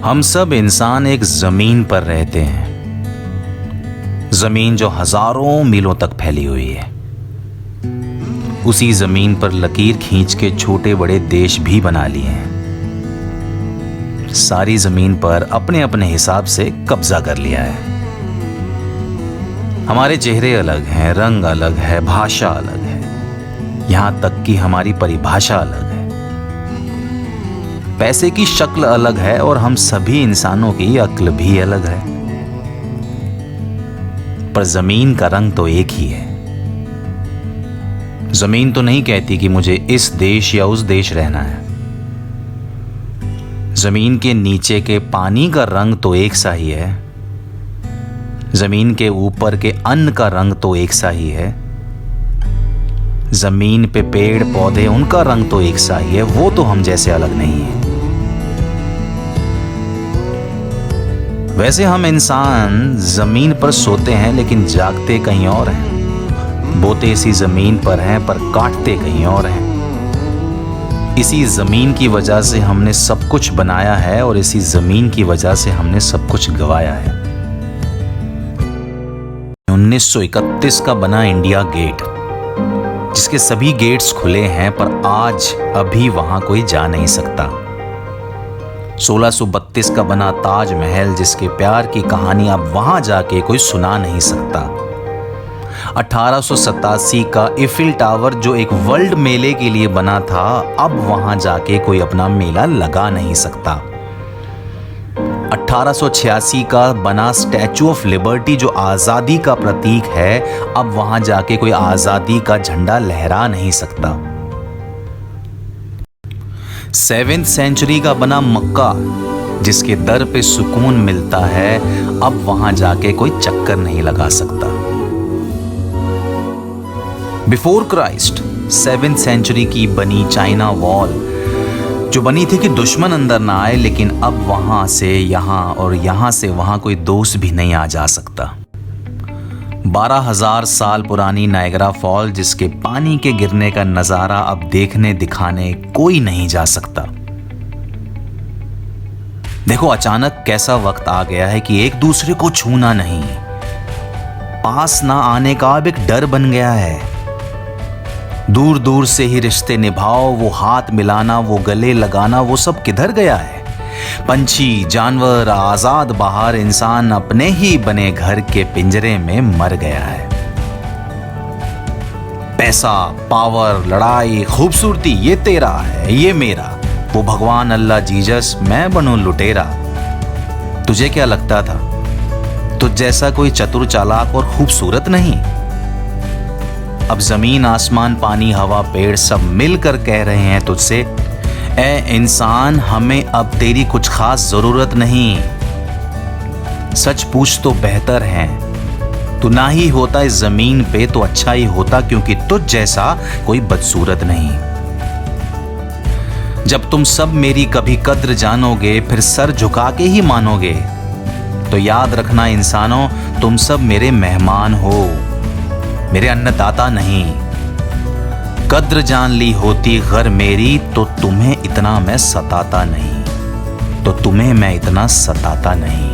हम सब इंसान एक जमीन पर रहते हैं। जमीन जो हजारों मीलों तक फैली हुई है। उसी जमीन पर लकीर खींच के छोटे बड़े देश भी बना लिए हैं। सारी जमीन पर अपने अपने हिसाब से कब्जा कर लिया है। हमारे चेहरे अलग हैं, रंग अलग है, भाषा अलग है, यहां तक कि हमारी परिभाषा अलग है। पैसे की शक्ल अलग है और हम सभी इंसानों की अक्ल भी अलग है। पर जमीन का रंग तो एक ही है। जमीन तो नहीं कहती कि मुझे इस देश या उस देश रहना है। जमीन के नीचे के पानी का रंग तो एक सा ही है। जमीन के ऊपर के अन्न का रंग तो एक सा ही है। जमीन पे पेड़ पौधे, उनका रंग तो एक सा ही है। वो तो हम जैसे अलग नहीं है। वैसे हम इंसान जमीन पर सोते हैं लेकिन जागते कहीं और हैं। बोते इसी जमीन पर हैं पर काटते कहीं और हैं। इसी जमीन की वजह से हमने सब कुछ बनाया है और इसी जमीन की वजह से हमने सब कुछ गंवाया है। 1931 का बना इंडिया गेट, जिसके सभी गेट्स खुले हैं पर आज अभी वहां कोई जा नहीं सकता। 1632 का बना ताजमहल, जिसके प्यार की कहानी अब वहां जाके कोई सुना नहीं सकता। 1887 का इफिल टावर, जो एक वर्ल्ड मेले के लिए बना था, अब वहां जाके कोई अपना मेला लगा नहीं सकता। 1886 का बना स्टैचू ऑफ लिबर्टी, जो आजादी का प्रतीक है, अब वहां जाके कोई आजादी का झंडा लहरा नहीं सकता। 7th सेंचुरी का बना मक्का, जिसके दर पे सुकून मिलता है, अब वहां जाके कोई चक्कर नहीं लगा सकता। बिफोर क्राइस्ट 7th सेंचुरी की बनी चाइना वॉल, जो बनी थी कि दुश्मन अंदर ना आए, लेकिन अब वहां से यहां और यहां से वहां कोई दोस्त भी नहीं आ जा सकता। 12,000 साल पुरानी नायग्रा फॉल, जिसके पानी के गिरने का नजारा अब देखने दिखाने कोई नहीं जा सकता। देखो, अचानक कैसा वक्त आ गया है कि एक दूसरे को छूना नहीं, पास ना आने का अब एक डर बन गया है। दूर दूर से ही रिश्ते निभाओ, वो हाथ मिलाना, वो गले लगाना, वो सब किधर गया है? पंछी, जानवर, आजाद बाहर, इंसान अपने ही बने घर के पिंजरे में मर गया है। पैसा, पावर, लड़ाई, खूबसूरती, ये तेरा है, ये मेरा। वो भगवान, अल्लाह, जीसस, मैं बनूं लुटेरा। तुझे क्या लगता था तुझ जैसा कोई चतुर, चालाक और खूबसूरत नहीं? अब जमीन, आसमान, पानी, हवा, पेड़ सब मिलकर कह रहे हैं तुझसे, ए इंसान, हमें अब तेरी कुछ खास जरूरत नहीं। सच पूछ तो बेहतर है, तू ना ही होता इस जमीन पे तो अच्छा ही होता, क्योंकि तुझ जैसा कोई बदसूरत नहीं। जब तुम सब मेरी कभी कद्र जानोगे, फिर सर झुका के ही मानोगे, तो याद रखना इंसानों, तुम सब मेरे मेहमान हो, मेरे अन्नदाता नहीं। कद्र जान ली होती घर मेरी, तो तुम्हें इतना मैं सताता नहीं, तो तुम्हें मैं इतना सताता नहीं।